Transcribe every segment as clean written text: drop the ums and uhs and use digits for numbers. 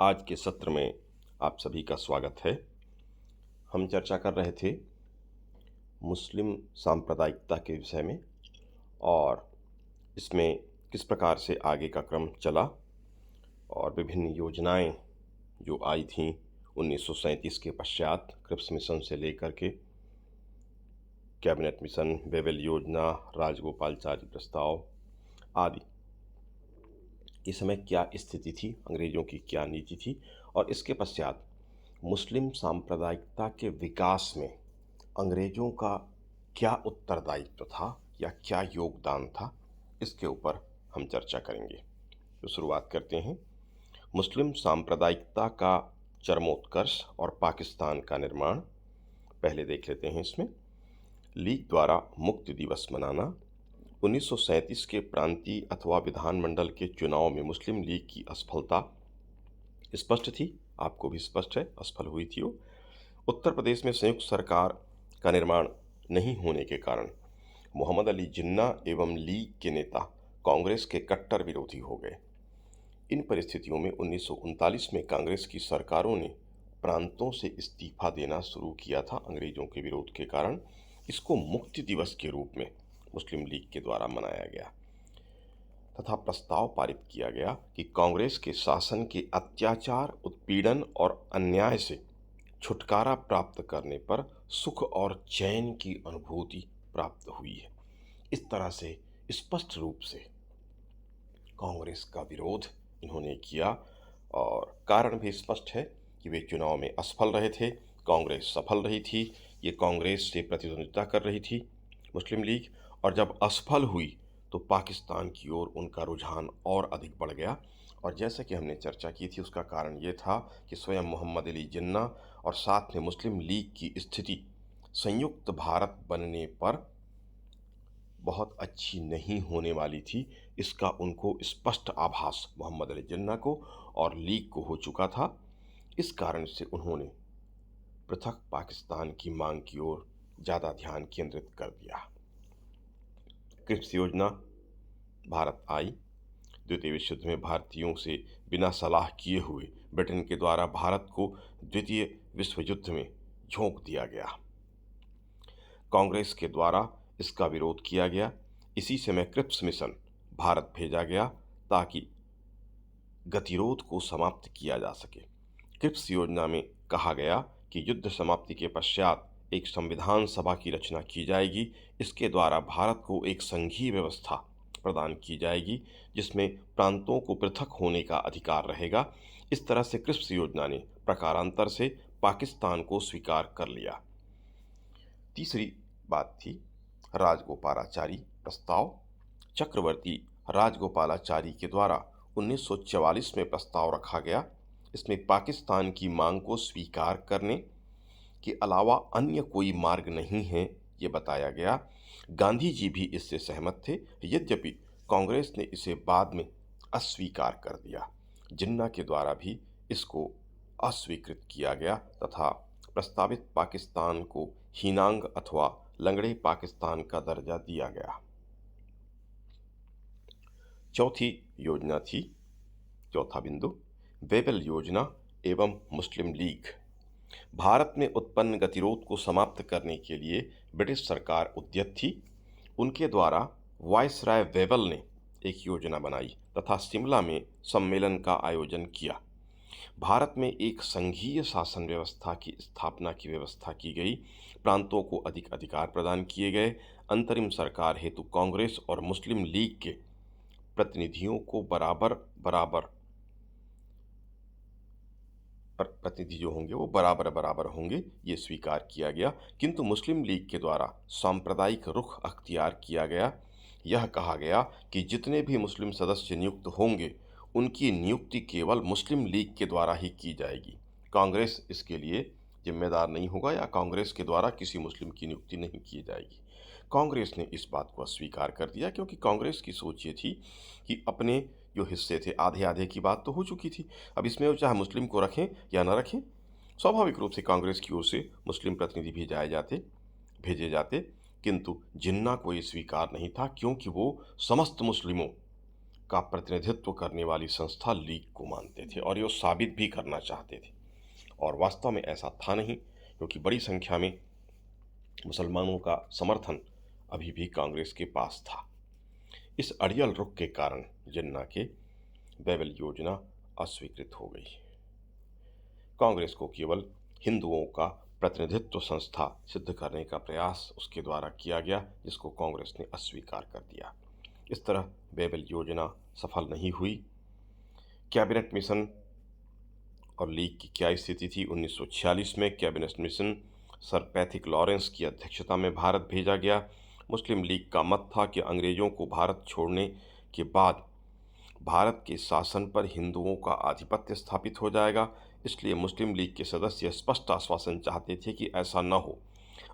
आज के सत्र में आप सभी का स्वागत है। हम चर्चा कर रहे थे मुस्लिम सांप्रदायिकता के विषय में और इसमें किस प्रकार से आगे का क्रम चला और विभिन्न योजनाएं जो आई थीं 1937 के पश्चात क्रिप्स मिशन से लेकर के कैबिनेट मिशन, बेबल योजना, राजगोपालचारी प्रस्ताव आदि। इस समय क्या स्थिति थी, अंग्रेज़ों की क्या नीति थी और इसके पश्चात मुस्लिम सांप्रदायिकता के विकास में अंग्रेज़ों का क्या उत्तरदायित्व था या क्या योगदान था, इसके ऊपर हम चर्चा करेंगे। तो शुरुआत करते हैं। मुस्लिम सांप्रदायिकता का चरमोत्कर्ष और पाकिस्तान का निर्माण पहले देख लेते हैं। इसमें लीग द्वारा मुक्ति दिवस मनाना 1937 के प्रांतीय अथवा विधानमंडल के चुनाव में मुस्लिम लीग की असफलता स्पष्ट थी, आपको भी स्पष्ट है, असफल हुई थी वो। उत्तर प्रदेश में संयुक्त सरकार का निर्माण नहीं होने के कारण मोहम्मद अली जिन्ना एवं लीग के नेता कांग्रेस के कट्टर विरोधी हो गए। इन परिस्थितियों में 1939 में कांग्रेस की सरकारों ने प्रांतों से इस्तीफा देना शुरू किया था अंग्रेजों के विरोध के कारण। इसको मुक्ति दिवस के रूप में मुस्लिम लीग के द्वारा मनाया गया तथा प्रस्ताव पारित किया गया कि कांग्रेस के शासन के अत्याचार, उत्पीड़न और अन्याय से छुटकारा प्राप्त करने पर सुख और चैन की अनुभूति प्राप्त हुई है। इस तरह से स्पष्ट रूप से कांग्रेस का विरोध इन्होंने किया और कारण भी स्पष्ट है कि वे चुनाव में असफल रहे थे, कांग्रेस सफल रही थी। ये कांग्रेस से प्रतिद्वंद्विता कर रही थी मुस्लिम लीग, और जब असफल हुई तो पाकिस्तान की ओर उनका रुझान और अधिक बढ़ गया। और जैसे कि हमने चर्चा की थी, उसका कारण ये था कि स्वयं मोहम्मद अली जिन्ना और साथ में मुस्लिम लीग की स्थिति संयुक्त भारत बनने पर बहुत अच्छी नहीं होने वाली थी। इसका उनको स्पष्ट आभास मोहम्मद अली जिन्ना को और लीग को हो चुका था। इस कारण से उन्होंने पृथक पाकिस्तान की मांग की ओर ज़्यादा ध्यान केंद्रित कर दिया। क्रिप्स योजना भारत आई। द्वितीय विश्व युद्ध में भारतीयों से बिना सलाह किए हुए ब्रिटेन के द्वारा भारत को द्वितीय विश्व युद्ध में झोंक दिया गया। कांग्रेस के द्वारा इसका विरोध किया गया। इसी समय क्रिप्स मिशन भारत भेजा गया ताकि गतिरोध को समाप्त किया जा सके। क्रिप्स योजना में कहा गया कि युद्ध समाप्ति के पश्चात एक संविधान सभा की रचना की जाएगी। इसके द्वारा भारत को एक संघीय व्यवस्था प्रदान की जाएगी जिसमें प्रांतों को पृथक होने का अधिकार रहेगा। इस तरह से क्रिप्स योजना ने प्रकारांतर से पाकिस्तान को स्वीकार कर लिया। तीसरी बात थी राजगोपालाचारी प्रस्ताव। चक्रवर्ती राजगोपालाचारी के द्वारा 1944 में प्रस्ताव रखा गया। इसमें पाकिस्तान की मांग को स्वीकार करने के अलावा अन्य कोई मार्ग नहीं है, ये बताया गया। गांधी जी भी इससे सहमत थे, यद्यपि कांग्रेस ने इसे बाद में अस्वीकार कर दिया। जिन्ना के द्वारा भी इसको अस्वीकृत किया गया तथा प्रस्तावित पाकिस्तान को हीनांग अथवा लंगड़े पाकिस्तान का दर्जा दिया गया। चौथी योजना थी, चौथा बिंदु, बेबल योजना एवं मुस्लिम लीग। भारत में उत्पन्न गतिरोध को समाप्त करने के लिए ब्रिटिश सरकार उद्यत थी। उनके द्वारा वायसराय वेबल ने एक योजना बनाई तथा शिमला में सम्मेलन का आयोजन किया। भारत में एक संघीय शासन व्यवस्था की स्थापना की व्यवस्था की गई। प्रांतों को अधिक अधिकार प्रदान किए गए। अंतरिम सरकार हेतु कांग्रेस और मुस्लिम लीग के प्रतिनिधियों को प्रतिनिधि जो होंगे वो बराबर होंगे, ये स्वीकार किया गया। किंतु मुस्लिम लीग के द्वारा सांप्रदायिक रुख अख्तियार किया गया। यह कहा गया कि जितने भी मुस्लिम सदस्य नियुक्त होंगे उनकी नियुक्ति केवल मुस्लिम लीग के द्वारा ही की जाएगी। कांग्रेस इसके लिए जिम्मेदार नहीं होगा या कांग्रेस के द्वारा किसी मुस्लिम की नियुक्ति नहीं की जाएगी। कांग्रेस ने इस बात को अस्वीकार कर दिया क्योंकि कांग्रेस की सोच ये थी कि अपने जो हिस्से थे आधे आधे की बात तो हो चुकी थी। अब इसमें वो चाहे मुस्लिम को रखें या न रखें, स्वाभाविक रूप से कांग्रेस की ओर से मुस्लिम प्रतिनिधि भेजे जाते। किंतु जिन्ना को ये स्वीकार नहीं था क्योंकि वो समस्त मुस्लिमों का प्रतिनिधित्व करने वाली संस्था लीग को मानते थे और ये साबित भी करना चाहते थे। और वास्तव में ऐसा था नहीं, क्योंकि बड़ी संख्या में मुसलमानों का समर्थन अभी भी कांग्रेस के पास था। इस अड़ियल रुख के कारण जिन्ना के बैबल योजना अस्वीकृत हो गई। कांग्रेस को केवल हिंदुओं का प्रतिनिधित्व संस्था सिद्ध करने का प्रयास उसके द्वारा किया गया, जिसको कांग्रेस ने अस्वीकार कर दिया। इस तरह बैबल योजना सफल नहीं हुई। कैबिनेट मिशन और लीग की क्या स्थिति थी? 1946 में cabinet mission sir Pethick Lawrence की अध्यक्षता में भारत भेजा गया। मुस्लिम लीग का मत था कि अंग्रेजों को भारत छोड़ने के बाद भारत के शासन पर हिंदुओं का आधिपत्य स्थापित हो जाएगा, इसलिए मुस्लिम लीग के सदस्य स्पष्ट आश्वासन चाहते थे कि ऐसा न हो।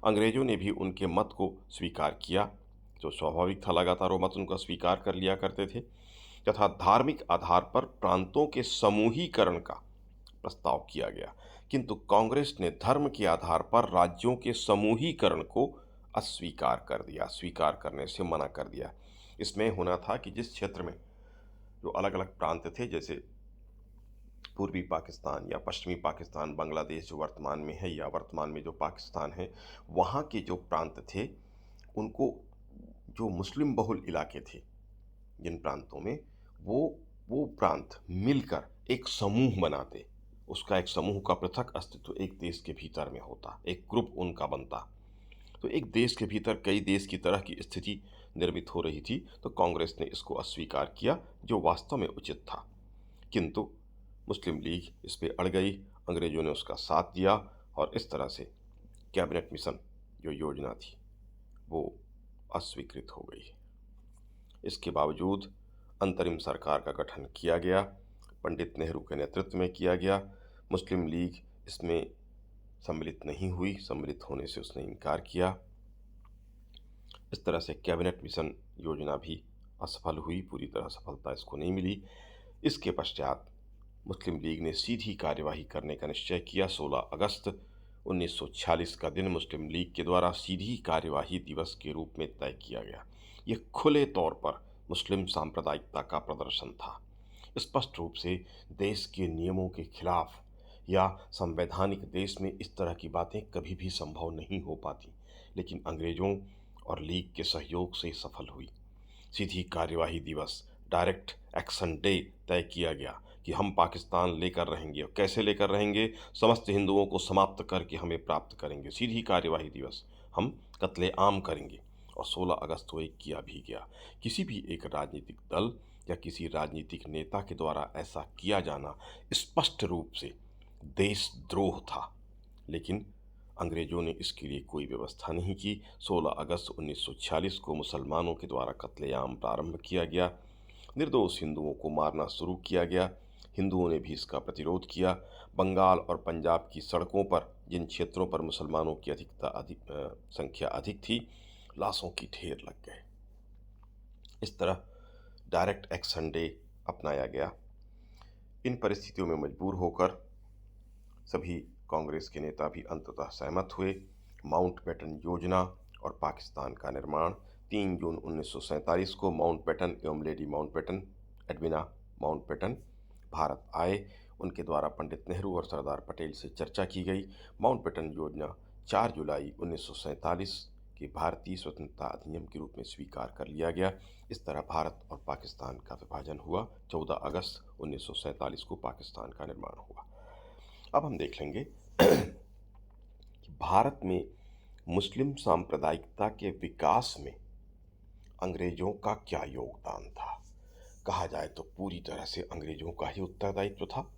अंग्रेजों ने भी उनके मत को स्वीकार किया, जो स्वाभाविक था, लगातार वो मत उनका स्वीकार कर लिया करते थे, तथा धार्मिक आधार पर प्रांतों के समूहीकरण का प्रस्ताव किया गया। किंतु कांग्रेस ने धर्म के आधार पर राज्यों के समूहीकरण को अस्वीकार कर दिया, स्वीकार करने से मना कर दिया। इसमें होना था कि जिस क्षेत्र में जो अलग अलग प्रांत थे, जैसे पूर्वी पाकिस्तान या पश्चिमी पाकिस्तान, बांग्लादेश जो वर्तमान में है, या वर्तमान में जो पाकिस्तान है, वहाँ के जो प्रांत थे, उनको जो मुस्लिम बहुल इलाके थे जिन प्रांतों में, वो प्रांत मिलकर एक समूह बनाते। उसका एक समूह का पृथक अस्तित्व एक देश के भीतर में होता, एक ग्रुप उनका बनता। तो एक देश के भीतर कई देश की तरह की स्थिति निर्मित हो रही थी, तो कांग्रेस ने इसको अस्वीकार किया, जो वास्तव में उचित था। किंतु मुस्लिम लीग इस पे अड़ गई, अंग्रेजों ने उसका साथ दिया और इस तरह से कैबिनेट मिशन जो योजना थी वो अस्वीकृत हो गई। इसके बावजूद अंतरिम सरकार का गठन किया गया, पंडित नेहरू के नेतृत्व में किया गया। मुस्लिम लीग इसमें सम्मिलित नहीं हुई, सम्मिलित होने से उसने इनकार किया। इस तरह से कैबिनेट मिशन योजना भी असफल हुई, पूरी तरह सफलता इसको नहीं मिली। इसके पश्चात मुस्लिम लीग ने सीधी कार्यवाही करने का निश्चय किया। 16 अगस्त 1946 का दिन मुस्लिम लीग के द्वारा सीधी कार्यवाही दिवस के रूप में तय किया गया। यह खुले तौर पर मुस्लिम सांप्रदायिकता का प्रदर्शन था। स्पष्ट रूप से देश के नियमों के खिलाफ या संवैधानिक देश में इस तरह की बातें कभी भी संभव नहीं हो पाती, लेकिन अंग्रेजों और लीग के सहयोग से सफल हुई। सीधी कार्यवाही दिवस, डायरेक्ट एक्शन डे तय किया गया कि हम पाकिस्तान लेकर रहेंगे, और कैसे लेकर रहेंगे? समस्त हिंदुओं को समाप्त करके हमें प्राप्त करेंगे। सीधी कार्यवाही दिवस, हम कत्लेआम करेंगे। और 16 अगस्त को एक किया भी गया। किसी भी एक राजनीतिक दल या किसी राजनीतिक नेता के द्वारा ऐसा किया जाना स्पष्ट रूप से देशद्रोह था, लेकिन अंग्रेजों ने इसके लिए कोई व्यवस्था नहीं की। 16 अगस्त 1946 को मुसलमानों के द्वारा कत्लेआम प्रारंभ किया गया, निर्दोष हिंदुओं को मारना शुरू किया गया। हिंदुओं ने भी इसका प्रतिरोध किया। बंगाल और पंजाब की सड़कों पर, जिन क्षेत्रों पर मुसलमानों की संख्या अधिक थी, लाशों की ढेर लग गए। इस तरह डायरेक्ट एक्शन डे अपनाया गया। इन परिस्थितियों में मजबूर होकर सभी कांग्रेस के नेता भी अंततः सहमत हुए। माउंटबेटन योजना और पाकिस्तान का निर्माण। 3 जून 1947 को माउंटबेटन एवं lady Mountbatten, Edwina Mountbatten, Bharat आए। उनके द्वारा पंडित नेहरू और सरदार पटेल से चर्चा की गई। माउंटबेटन योजना 4 जुलाई 1947 के भारतीय स्वतंत्रता अधिनियम के रूप में स्वीकार कर लिया गया। इस तरह भारत और पाकिस्तान का विभाजन हुआ। 14 अगस्त 1947 को पाकिस्तान का निर्माण हुआ। अब हम देख लेंगे कि भारत में मुस्लिम सांप्रदायिकता के विकास में अंग्रेजों का क्या योगदान था। कहा जाए तो पूरी तरह से अंग्रेजों का ही उत्तरदायित्व था।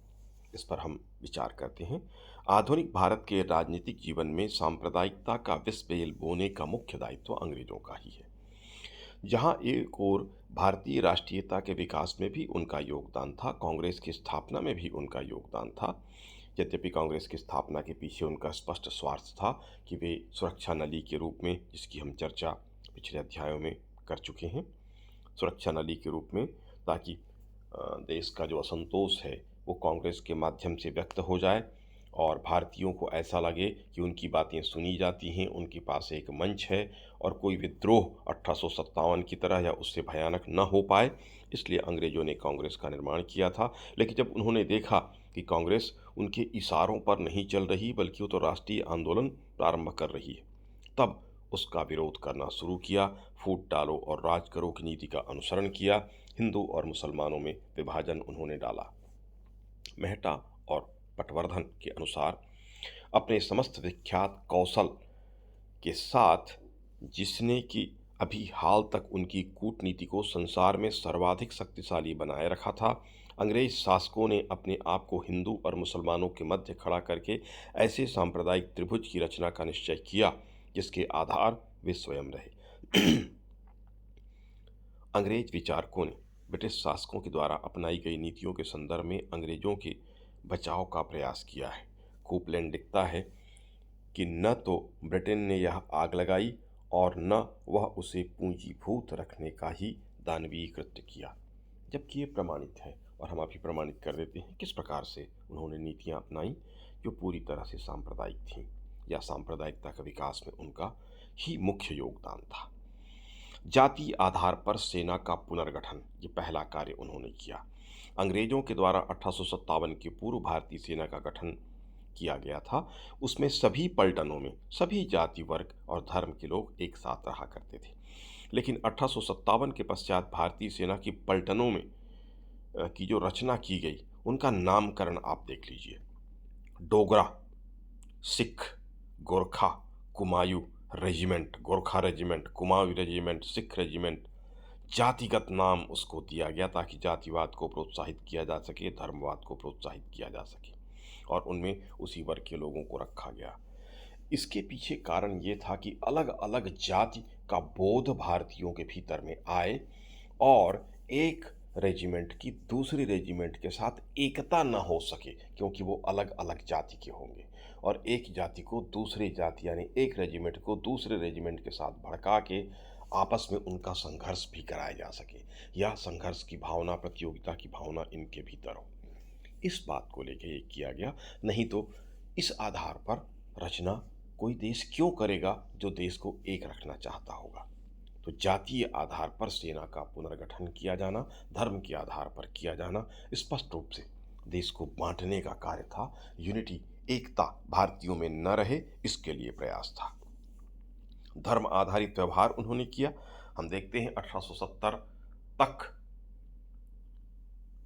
इस पर हम विचार करते हैं। आधुनिक भारत के राजनीतिक जीवन में सांप्रदायिकता का विष बेल बोने का मुख्य दायित्व अंग्रेजों का ही है। जहां एक ओर भारतीय राष्ट्रीयता के विकास में भी उनका योगदान था, कांग्रेस की स्थापना में भी उनका योगदान था। यद्यपि कांग्रेस की स्थापना के पीछे उनका स्पष्ट स्वार्थ था कि वे सुरक्षा नली के रूप में, जिसकी हम चर्चा पिछले अध्यायों में कर चुके हैं, सुरक्षा नली के रूप में, ताकि देश का जो असंतोष है वो कांग्रेस के माध्यम से व्यक्त हो जाए और भारतीयों को ऐसा लगे कि उनकी बातें सुनी जाती हैं, उनके पास एक मंच है और कोई विद्रोह 1857 की तरह या उससे भयानक न हो पाए, इसलिए अंग्रेज़ों ने कांग्रेस का निर्माण किया था। लेकिन जब उन्होंने देखा कि कांग्रेस उनके इशारों पर नहीं चल रही बल्कि वो तो राष्ट्रीय आंदोलन प्रारंभ कर रही है, तब उसका विरोध करना शुरू किया। फूट डालो और राज करो की नीति का अनुसरण किया। हिंदू और मुसलमानों में विभाजन उन्होंने डाला। मेहटा और पटवर्धन के अनुसार अपने समस्त विख्यात कौशल के साथ जिसने कि अभी हाल तक उनकी कूटनीति को संसार में सर्वाधिक शक्तिशाली बनाए रखा था, अंग्रेज शासकों ने अपने आप को हिंदू और मुसलमानों के मध्य खड़ा करके ऐसे सांप्रदायिक त्रिभुज की रचना का निश्चय किया जिसके आधार वे स्वयं रहे। अंग्रेज विचारकों ने ब्रिटिश शासकों के द्वारा अपनाई गई नीतियों के संदर्भ में अंग्रेजों के बचाव का प्रयास किया है। कोपलैंड लिखता है कि न तो ब्रिटेन ने यह आग लगाई और न वह उसे पूंजीभूत रखने का ही दानवीय कृत्य किया, जबकि ये प्रमाणित है और हम अभी प्रमाणित कर देते हैं किस प्रकार से उन्होंने नीतियां अपनाई जो पूरी तरह से सांप्रदायिक थीं या सांप्रदायिकता के विकास में उनका ही मुख्य योगदान था। जाति आधार पर सेना का पुनर्गठन, ये पहला कार्य उन्होंने किया। अंग्रेजों के द्वारा 1857 के पूर्व भारतीय सेना का गठन किया गया था। उसमें सभी पलटनों में सभी जाति, वर्ग और धर्म के लोग एक साथ रहा करते थे। लेकिन 1857 के पश्चात भारतीय सेना की पलटनों में की जो रचना की गई, उनका नामकरण आप देख लीजिए। Dogra, Sikh, Gorkha, Kumaon regiment, Gorkha regiment, Kumaon regiment, Sikh regiment, जातिगत नाम उसको दिया गया ताकि जातिवाद को प्रोत्साहित किया जा सके, धर्मवाद को प्रोत्साहित किया जा सके, और उनमें उसी वर्ग के लोगों को रखा गया। इसके पीछे कारण ये था कि अलग अलग जाति का बोध भारतीयों के भीतर में आए और एक रेजिमेंट की दूसरी रेजिमेंट के साथ एकता न हो सके, क्योंकि वो अलग अलग जाति के होंगे, और एक जाति को दूसरी जाति यानी एक रेजिमेंट को दूसरे रेजिमेंट के साथ भड़का के आपस में उनका संघर्ष भी कराया जा सके, या संघर्ष की भावना, प्रतियोगिता की भावना इनके भीतर हो। इस बात को लेके ये किया गया। नहीं तो इस आधार पर रचना कोई देश क्यों करेगा जो देश को एक रखना चाहता होगा। तो जातीय आधार पर सेना का पुनर्गठन किया जाना, धर्म के आधार पर किया जाना, स्पष्ट रूप से देश को बांटने का कार्य था। यूनिटी, एकता भारतीयों में न रहे, इसके लिए प्रयास था। धर्म आधारित व्यवहार उन्होंने किया। हम देखते हैं 1870 तक,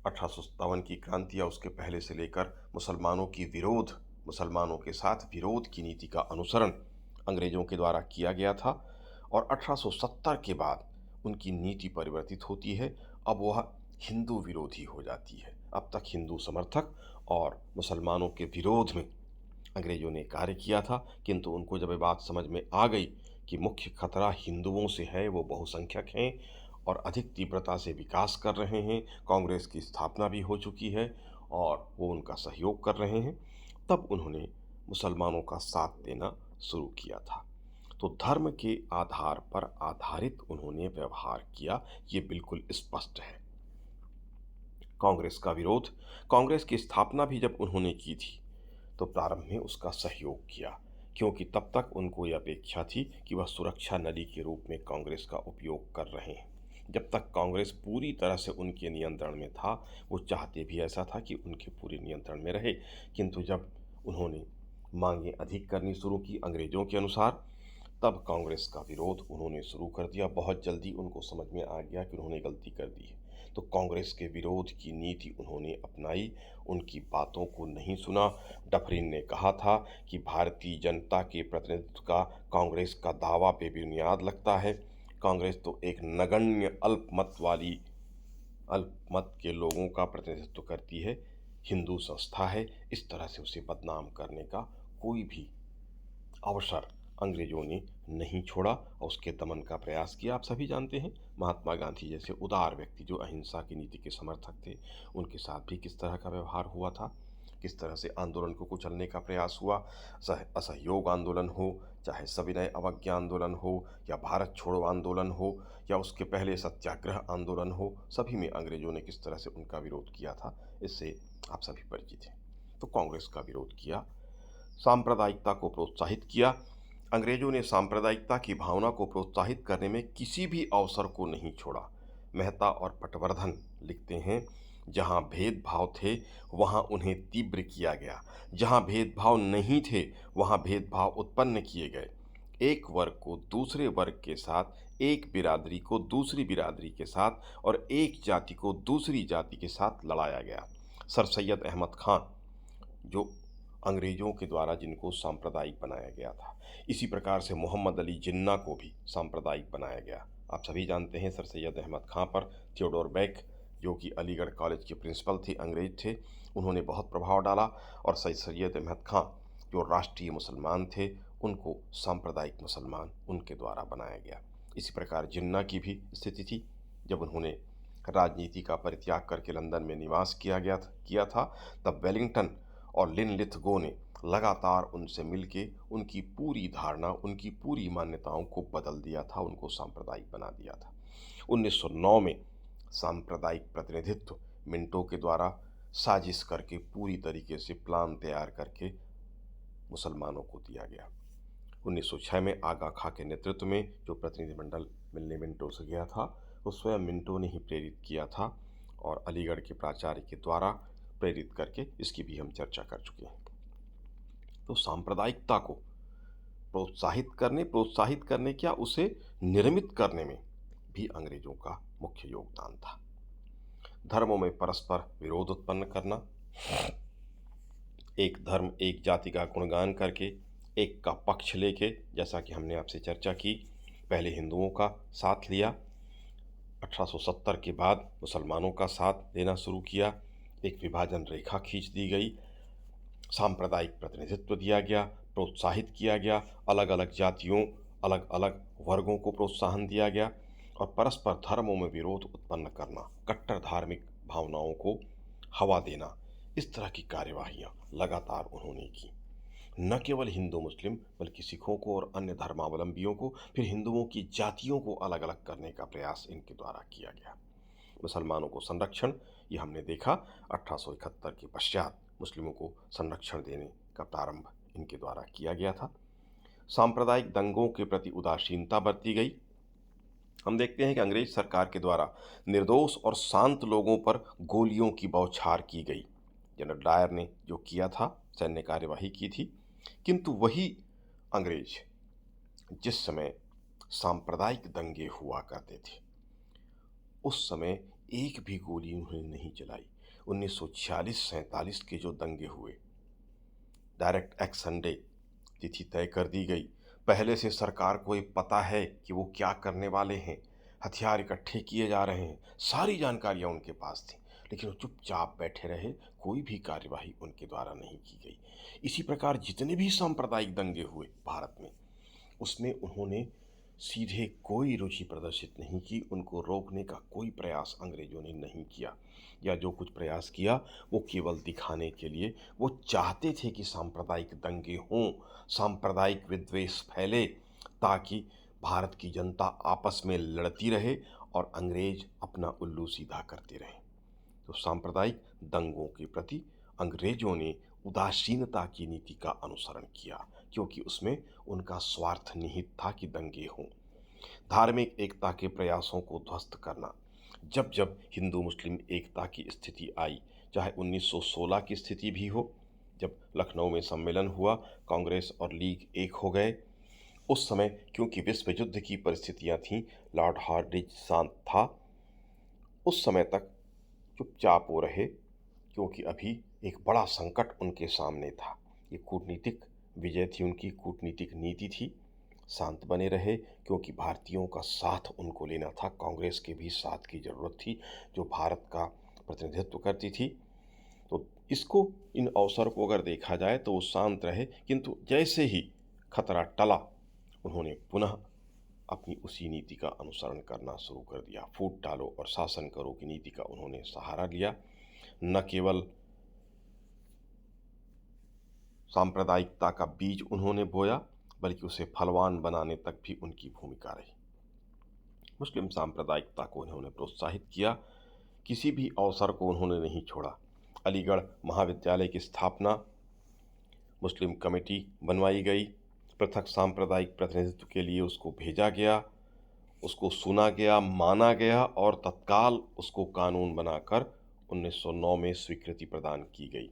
1857 की क्रांति या उसके पहले से लेकर मुसलमानों के साथ विरोध की नीति का अनुसरण अंग्रेजों के द्वारा किया गया था, और 1870 के बाद उनकी नीति परिवर्तित होती है। अब वह हिंदू विरोधी हो जाती है। अब तक हिंदू समर्थक और मुसलमानों के विरोध में अंग्रेजों ने कार्य किया था, किंतु उनको जब ये बात समझ में आ गई कि मुख्य खतरा हिंदुओं से है, वो बहुसंख्यक हैं और अधिक तीव्रता से विकास कर रहे हैं, कांग्रेस की स्थापना भी हो चुकी है और वो उनका सहयोग कर रहे हैं, तब उन्होंने मुसलमानों का साथ देना शुरू किया था। तो धर्म के आधार पर आधारित उन्होंने व्यवहार किया, ये बिल्कुल स्पष्ट है। कांग्रेस का विरोध, कांग्रेस की स्थापना भी जब उन्होंने की थी तो प्रारंभ में उसका सहयोग किया, क्योंकि तब तक उनको यह अपेक्षा थी कि वह सुरक्षा नली के रूप में कांग्रेस का उपयोग कर रहे हैं। जब तक कांग्रेस पूरी तरह से उनके नियंत्रण में था, वो चाहते भी ऐसा था कि उनके पूरे नियंत्रण में रहे, किंतु जब उन्होंने मांगें अधिक करनी शुरू की अंग्रेजों के अनुसार, तब कांग्रेस का विरोध उन्होंने शुरू कर दिया। बहुत जल्दी उनको समझ में आ गया कि उन्होंने गलती कर दी है, तो कांग्रेस के विरोध की नीति उन्होंने अपनाई, उनकी बातों को नहीं सुना। डफरिन ने कहा था कि भारतीय जनता के प्रतिनिधित्व का कांग्रेस का दावा बेबुनियाद लगता है। कांग्रेस तो एक नगण्य अल्पमत के लोगों का प्रतिनिधित्व करती है, हिंदू संस्था है। इस तरह से उसे बदनाम करने का कोई भी अवसर अंग्रेजों ने नहीं छोड़ा और उसके दमन का प्रयास किया। आप सभी जानते हैं महात्मा गांधी जैसे उदार व्यक्ति जो अहिंसा की नीति के समर्थक थे, उनके साथ भी किस तरह का व्यवहार हुआ था, किस तरह से आंदोलन को कुचलने का प्रयास हुआ। असहयोग आंदोलन हो, चाहे सविनय अवज्ञा आंदोलन हो, या भारत छोड़ो आंदोलन हो, या उसके पहले सत्याग्रह आंदोलन हो, सभी में अंग्रेजों ने किस तरह से उनका विरोध किया था, इससे आप सभी परिचित हैं। तो कांग्रेस का विरोध किया, सांप्रदायिकता को प्रोत्साहित किया। अंग्रेजों ने सांप्रदायिकता की भावना को प्रोत्साहित करने में किसी भी अवसर को नहीं छोड़ा। मेहता और पटवर्धन लिखते हैं, जहाँ भेदभाव थे वहाँ उन्हें तीव्र किया गया, जहाँ भेदभाव नहीं थे वहाँ भेदभाव उत्पन्न किए गए। एक वर्ग को दूसरे वर्ग के साथ, एक बिरादरी को दूसरी बिरादरी के साथ और एक जाति को दूसरी जाति के साथ लड़ाया गया। सर सैयद अहमद खान, जो अंग्रेजों के द्वारा जिनको सांप्रदायिक बनाया गया था, इसी प्रकार से मोहम्मद अली जिन्ना को भी सांप्रदायिक बनाया गया। आप सभी जानते हैं सर सैयद अहमद खां पर थियोडोर बेक, जो कि अलीगढ़ कॉलेज के प्रिंसिपल थे, अंग्रेज थे, उन्होंने बहुत प्रभाव डाला। और सर सैयद अहमद खां जो राष्ट्रीय मुसलमान थे, उनको सांप्रदायिक मुसलमान उनके द्वारा बनाया गया। इसी प्रकार जिन्ना की भी स्थिति थी। जब उन्होंने राजनीति का परित्याग करके लंदन में निवास किया था, तब वेलिंगटन और लिनलिथगो ने लगातार उनसे मिलके उनकी पूरी धारणा, उनकी पूरी मान्यताओं को बदल दिया था, उनको सांप्रदायिक बना दिया था। 1909 में सांप्रदायिक प्रतिनिधित्व मिंटो के द्वारा साजिश करके पूरी तरीके से प्लान तैयार करके मुसलमानों को दिया गया। 1906 में आगा खां के नेतृत्व में जो प्रतिनिधिमंडल मिलने मिंटो से गया था, वो स्वयं मिंटो ने ही प्रेरित किया था और अलीगढ़ के प्राचार्य के द्वारा प्रेरित करके इसकी भी हम चर्चा कर चुके हैं। तो सांप्रदायिकता को प्रोत्साहित करने क्या, उसे निर्मित करने में भी अंग्रेजों का मुख्य योगदान था। धर्मों में परस्पर विरोध उत्पन्न करना, एक धर्म एक जाति का गुणगान करके एक का पक्ष लेके, जैसा कि हमने आपसे चर्चा की, पहले हिंदुओं का साथ लिया, 1870 के बाद मुसलमानों का साथ देना शुरू किया, एक विभाजन रेखा खींच दी गई, सांप्रदायिक प्रतिनिधित्व दिया गया, प्रोत्साहित किया गया, अलग अलग जातियों, अलग अलग वर्गों को प्रोत्साहन दिया गया और परस्पर धर्मों में विरोध उत्पन्न करना, कट्टर धार्मिक भावनाओं को हवा देना, इस तरह की कार्यवाहियां लगातार उन्होंने की। न केवल हिंदू मुस्लिम बल्कि सिखों को और अन्य धर्मावलंबियों को, फिर हिंदुओं की जातियों को अलग अलग करने का प्रयास इनके द्वारा किया गया। मुसलमानों को संरक्षण, ये हमने देखा 1871 के पश्चात मुस्लिमों को संरक्षण देने का प्रारंभ इनके द्वारा किया गया था। सांप्रदायिक दंगों के प्रति उदासीनता बरती गई। हम देखते हैं कि अंग्रेज सरकार के द्वारा निर्दोष और शांत लोगों पर गोलियों की बौछार की गई। जनरल डायर ने जो किया था, सैन्य कार्यवाही की थी, किंतु वही अंग्रेज जिस समय सांप्रदायिक दंगे हुआ करते थे, उस समय एक भी गोली उन्होंने नहीं चलाई। 1946-47 के जो दंगे हुए, डायरेक्ट एक्शन डे तिथि तय कर दी गई, पहले से सरकार को ये पता है कि वो क्या करने वाले हैं, हथियार इकट्ठे किए जा रहे हैं, सारी जानकारियां उनके पास थी, लेकिन वो चुपचाप बैठे रहे, कोई भी कार्यवाही उनके द्वारा नहीं की गई। इसी प्रकार जितने भी सांप्रदायिक दंगे हुए भारत में, उसमें उन्होंने सीधे कोई रुचि प्रदर्शित नहीं की, उनको रोकने का कोई प्रयास अंग्रेजों ने नहीं किया, या जो कुछ प्रयास किया वो केवल दिखाने के लिए, वो चाहते थे कि सांप्रदायिक दंगे हों, सांप्रदायिक विद्वेष फैले, ताकि भारत की जनता आपस में लड़ती रहे और अंग्रेज अपना उल्लू सीधा करते रहे। तो सांप्रदायिक दंगों के प्रति अंग्रेजों ने उदासीनता की नीति का अनुसरण किया, क्योंकि उसमें उनका स्वार्थ निहित था कि दंगे हों। धार्मिक एकता के प्रयासों को ध्वस्त करना, जब जब हिंदू मुस्लिम एकता की स्थिति आई, चाहे 1916 की स्थिति भी हो, जब लखनऊ में सम्मेलन हुआ, कांग्रेस और लीग एक हो गए, उस समय क्योंकि विश्व युद्ध की परिस्थितियां थीं, लॉर्ड हार्डिंज शांत था, उस समय तक चुपचाप हो रहे, क्योंकि अभी एक बड़ा संकट उनके सामने था। ये कूटनीतिक विजय थी, उनकी कूटनीतिक नीति थी, शांत बने रहे, क्योंकि भारतीयों का साथ उनको लेना था, कांग्रेस के भी साथ की ज़रूरत थी जो भारत का प्रतिनिधित्व करती थी। तो इसको, इन अवसर को अगर देखा जाए तो वो शांत रहे, किंतु जैसे ही खतरा टला, उन्होंने पुनः अपनी उसी नीति का अनुसरण करना शुरू कर दिया। फूट डालो और शासन करो की नीति का उन्होंने सहारा लिया। न केवल सांप्रदायिकता का बीज उन्होंने बोया, बल्कि उसे फलवान बनाने तक भी उनकी भूमिका रही। मुस्लिम सांप्रदायिकता को उन्होंने प्रोत्साहित किया, किसी भी अवसर को उन्होंने नहीं छोड़ा। अलीगढ़ महाविद्यालय की स्थापना, मुस्लिम कमेटी बनवाई गई, पृथक सांप्रदायिक प्रतिनिधित्व के लिए उसको भेजा गया, उसको सुना गया, माना गया और तत्काल उसको कानून बनाकर 1909 में स्वीकृति प्रदान की गई।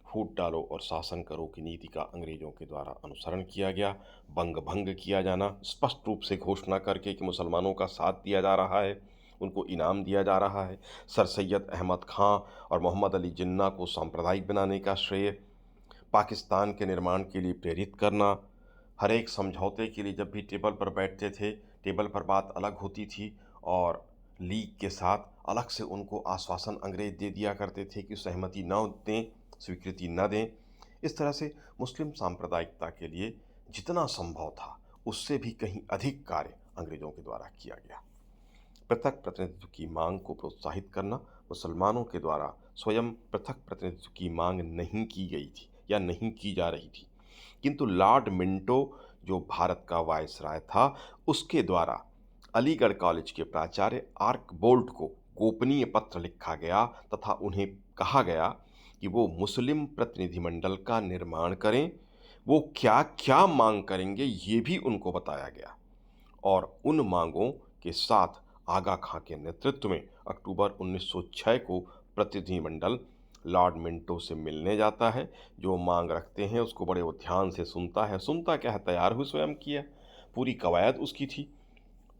फूट डालो और शासन करो की नीति का अंग्रेजों के द्वारा अनुसरण किया गया। बंग भंग किया जाना, स्पष्ट रूप से घोषणा करके कि मुसलमानों का साथ दिया जा रहा है, उनको इनाम दिया जा रहा है। सर सैयद अहमद खां और मोहम्मद अली जिन्ना को सांप्रदायिक बनाने का श्रेय, पाकिस्तान के निर्माण के लिए प्रेरित करना। हर एक समझौते के लिए जब भी टेबल पर बैठते थे, टेबल पर बात अलग होती थी और लीग के साथ अलग से उनको आश्वासन अंग्रेज दे दिया करते थे कि सहमति न दें, स्वीकृति न दें। इस तरह से मुस्लिम सांप्रदायिकता के लिए जितना संभव था उससे भी कहीं अधिक कार्य अंग्रेजों के द्वारा किया गया। पृथक प्रतिनिधित्व की मांग को प्रोत्साहित करना, मुसलमानों के द्वारा स्वयं पृथक प्रतिनिधित्व की मांग नहीं की गई थी या नहीं की जा रही थी, किंतु लॉर्ड मिंटो जो भारत का वायसराय था, उसके द्वारा अलीगढ़ कॉलेज के प्राचार्य आर्कबोल्ट को गोपनीय पत्र लिखा गया तथा उन्हें कहा गया कि वो मुस्लिम प्रतिनिधिमंडल का निर्माण करें। वो क्या क्या मांग करेंगे ये भी उनको बताया गया और उन मांगों के साथ आगा खां के नेतृत्व में अक्टूबर 1906 को प्रतिनिधिमंडल लॉर्ड मिंटो से मिलने जाता है। जो मांग रखते हैं उसको बड़े वो ध्यान से सुनता है। सुनता क्या है, तैयार हुई स्वयं किया, पूरी कवायद उसकी थी,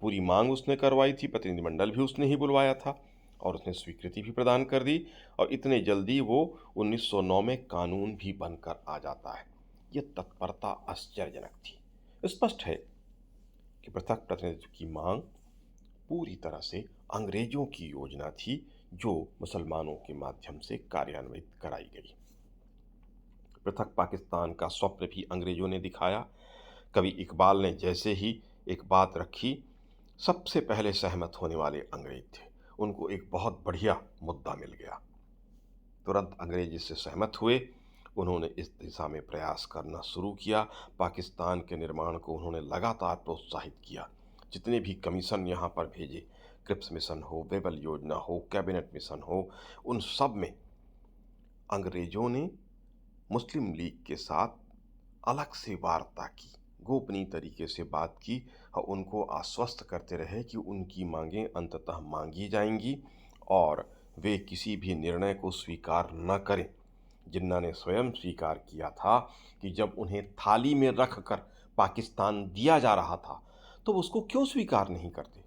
पूरी मांग उसने करवाई थी, प्रतिनिधिमंडल भी उसने ही बुलवाया था और उसने स्वीकृति भी प्रदान कर दी और इतने जल्दी वो 1909 में कानून भी बनकर आ जाता है। ये तत्परता आश्चर्यजनक थी। स्पष्ट है कि पृथक प्रतिनिधित्व की मांग पूरी तरह से अंग्रेजों की योजना थी जो मुसलमानों के माध्यम से कार्यान्वित कराई गई। पृथक पाकिस्तान का स्वप्न भी अंग्रेजों ने दिखाया। कवि इकबाल ने जैसे ही एक बात रखी, सबसे पहले सहमत होने वाले अंग्रेज थे। उनको एक बहुत बढ़िया मुद्दा मिल गया, तुरंत अंग्रेज इससे सहमत हुए। उन्होंने इस दिशा में प्रयास करना शुरू किया। पाकिस्तान के निर्माण को उन्होंने लगातार प्रोत्साहित किया। जितने भी कमीशन यहाँ पर भेजे, क्रिप्स मिशन हो, वेबल योजना हो, कैबिनेट मिशन हो, उन सब में अंग्रेजों ने मुस्लिम लीग के साथ अलग से वार्ता की, गोपनीय तरीके से बात की और उनको आश्वस्त करते रहे कि उनकी मांगें अंततः मांगी जाएंगी और वे किसी भी निर्णय को स्वीकार न करें। जिन्ना ने स्वयं स्वीकार किया था कि जब उन्हें थाली में रखकर पाकिस्तान दिया जा रहा था तो उसको क्यों स्वीकार नहीं करते।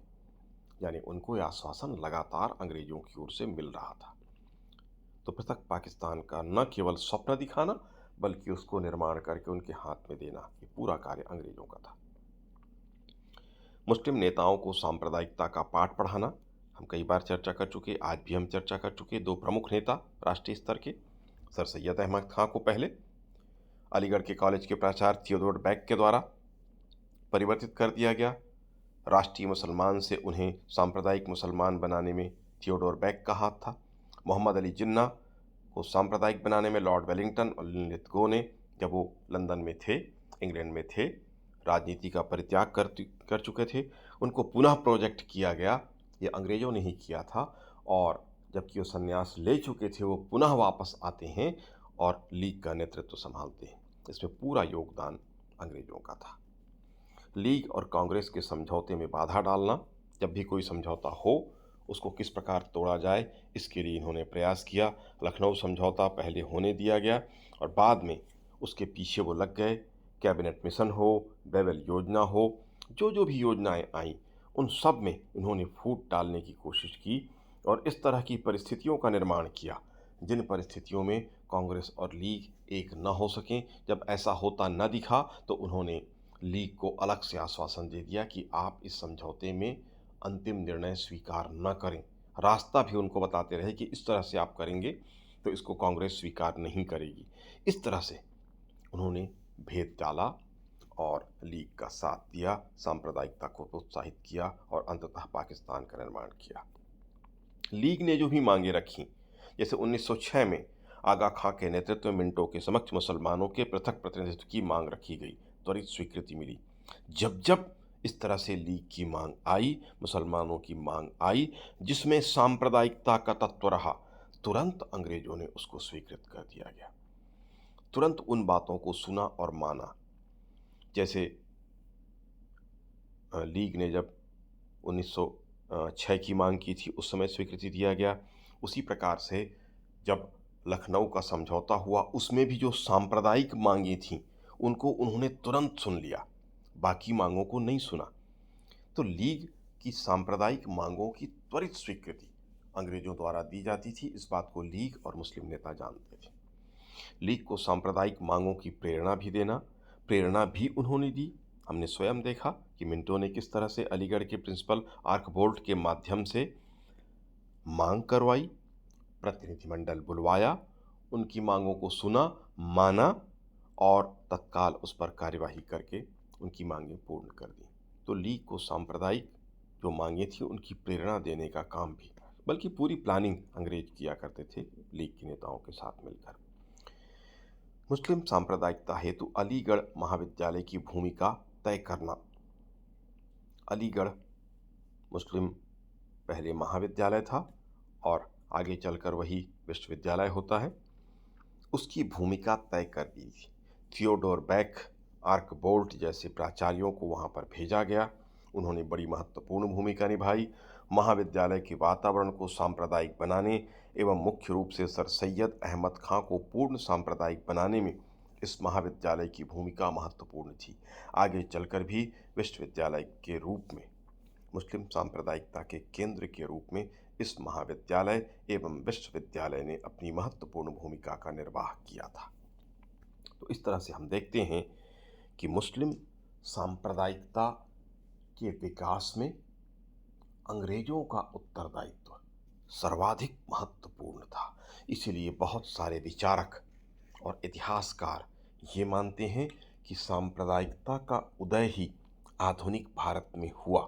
यानी उनको यह आश्वासन लगातार अंग्रेजों की ओर से मिल रहा था। तो पृथक पाकिस्तान का न केवल स्वप्न दिखाना बल्कि उसको निर्माण करके उनके हाथ में देना, ये पूरा कार्य अंग्रेजों का था। मुस्लिम नेताओं को सांप्रदायिकता का पाठ पढ़ाना, हम कई बार चर्चा कर चुके, आज भी हम चर्चा कर चुके। दो प्रमुख नेता राष्ट्रीय स्तर के, सर सैयद अहमद खां को पहले अलीगढ़ के कॉलेज के प्राचार्य थियोडोर बैक के द्वारा परिवर्तित कर दिया गया। राष्ट्रीय मुसलमान से उन्हें सांप्रदायिक मुसलमान बनाने में थियोडोर बैक का हाथ था। मोहम्मद अली जिन्ना को सांप्रदायिक बनाने में लॉर्ड वेलिंगटन और लिथगो ने, जब वो लंदन में थे, इंग्लैंड में थे, राजनीति का परित्याग कर चुके थे, उनको पुनः प्रोजेक्ट किया गया। ये अंग्रेजों ने ही किया था और जबकि वो संन्यास ले चुके थे वो पुनः वापस आते हैं और लीग का नेतृत्व संभालते हैं। इसमें पूरा योगदान अंग्रेजों का था। लीग और कांग्रेस के समझौते में बाधा डालना, जब भी कोई समझौता हो उसको किस प्रकार तोड़ा जाए, इसके लिए इन्होंने प्रयास किया। लखनऊ समझौता पहले होने दिया गया और बाद में उसके पीछे वो लग गए। कैबिनेट मिशन हो, बेवेल योजना हो, जो भी योजनाएं आईं उन सब में इन्होंने फूट डालने की कोशिश की और इस तरह की परिस्थितियों का निर्माण किया जिन परिस्थितियों में कांग्रेस और लीग एक न हो सकें। जब ऐसा होता न दिखा तो उन्होंने लीग को अलग से आश्वासन दे दिया कि आप इस समझौते में अंतिम निर्णय स्वीकार न करें। रास्ता भी उनको बताते रहे कि इस तरह से आप करेंगे तो इसको कांग्रेस स्वीकार नहीं करेगी। इस तरह से उन्होंने भेद डाला और लीग का साथ दिया, सांप्रदायिकता को प्रोत्साहित किया और अंततः पाकिस्तान का निर्माण किया। लीग ने जो भी मांगे रखी, जैसे 1906 में आगा खां के नेतृत्व में मिंटो के समक्ष मुसलमानों के पृथक प्रतिनिधित्व की मांग रखी गई, त्वरित स्वीकृति मिली। जब जब इस तरह से लीग की मांग आई, मुसलमानों की मांग आई जिसमें सांप्रदायिकता का तत्व रहा, तुरंत अंग्रेजों ने उसको स्वीकृत कर दिया गया। तुरंत उन बातों को सुना और माना। जैसे लीग ने जब 1906 की मांग की थी, उस समय स्वीकृति दिया गया। उसी प्रकार से जब लखनऊ का समझौता हुआ, उसमें भी जो सांप्रदायिक मांगें थीं, उनको उन्होंने तुरंत सुन लिया, बाकी मांगों को नहीं सुना। तो लीग की सांप्रदायिक मांगों की त्वरित स्वीकृति अंग्रेजों द्वारा दी जाती थी। इस बात को लीग और मुस्लिम नेता जानते थे। लीग को सांप्रदायिक मांगों की प्रेरणा भी उन्होंने दी। हमने स्वयं देखा कि मिंटो ने किस तरह से अलीगढ़ के प्रिंसिपल आर्कबोल्ट के माध्यम से मांग करवाई, प्रतिनिधिमंडल बुलवाया, उनकी मांगों को सुना, माना और तत्काल उस पर कार्यवाही करके उनकी मांगें पूर्ण कर दी। तो लीग को सांप्रदायिक जो मांगें थी उनकी प्रेरणा देने का काम भी, बल्कि पूरी प्लानिंग अंग्रेज किया करते थे लीग के नेताओं के साथ मिलकर। मुस्लिम सांप्रदायिकता हेतु अलीगढ़ महाविद्यालय की भूमिका तय करना। अलीगढ़ मुस्लिम पहले महाविद्यालय था और आगे चलकर वही विश्वविद्यालय होता है। उसकी भूमिका तय कर दी थी। थियोडोर बैक, आर्कबोल्ट जैसे प्राचार्यों को वहाँ पर भेजा गया। उन्होंने बड़ी महत्वपूर्ण भूमिका निभाई। महाविद्यालय के वातावरण को सांप्रदायिक बनाने एवं मुख्य रूप से सर सैयद अहमद खां को पूर्ण सांप्रदायिक बनाने में इस महाविद्यालय की भूमिका महत्वपूर्ण थी। आगे चलकर भी विश्वविद्यालय के रूप में, मुस्लिम सांप्रदायिकता के केंद्र के रूप में इस महाविद्यालय एवं विश्वविद्यालय ने अपनी महत्वपूर्ण भूमिका का निर्वाह किया था। तो इस तरह से हम देखते हैं कि मुस्लिम सांप्रदायिकता के विकास में अंग्रेजों का उत्तरदायित्व सर्वाधिक महत्वपूर्ण था। इसीलिए बहुत सारे विचारक और इतिहासकार ये मानते हैं कि सांप्रदायिकता का उदय ही आधुनिक भारत में हुआ।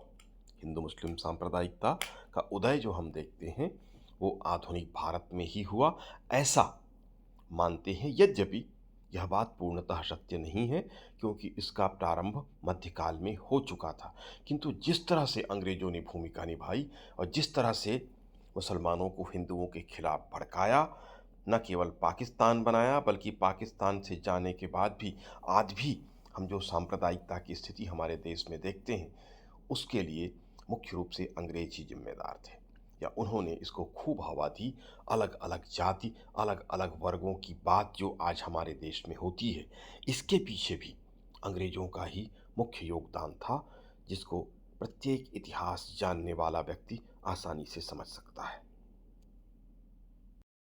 हिंदू मुस्लिम सांप्रदायिकता का उदय जो हम देखते हैं वो आधुनिक भारत में ही हुआ, ऐसा मानते हैं। यद्यपि यह बात पूर्णतः सत्य नहीं है, क्योंकि इसका प्रारंभ मध्यकाल में हो चुका था। किंतु जिस तरह से अंग्रेजों ने भूमिका निभाई और जिस तरह से मुसलमानों को हिंदुओं के खिलाफ भड़काया, न केवल पाकिस्तान बनाया बल्कि पाकिस्तान से जाने के बाद भी आज भी हम जो सांप्रदायिकता की स्थिति हमारे देश में देखते हैं, उसके लिए मुख्य रूप से अंग्रेज ही जिम्मेदार थे, या उन्होंने इसको खूब हवा दी। अलग अलग जाति, अलग अलग वर्गों की बात जो आज हमारे देश में होती है, इसके पीछे भी अंग्रेजों का ही मुख्य योगदान था, जिसको प्रत्येक इतिहास जानने वाला व्यक्ति आसानी से समझ सकता है।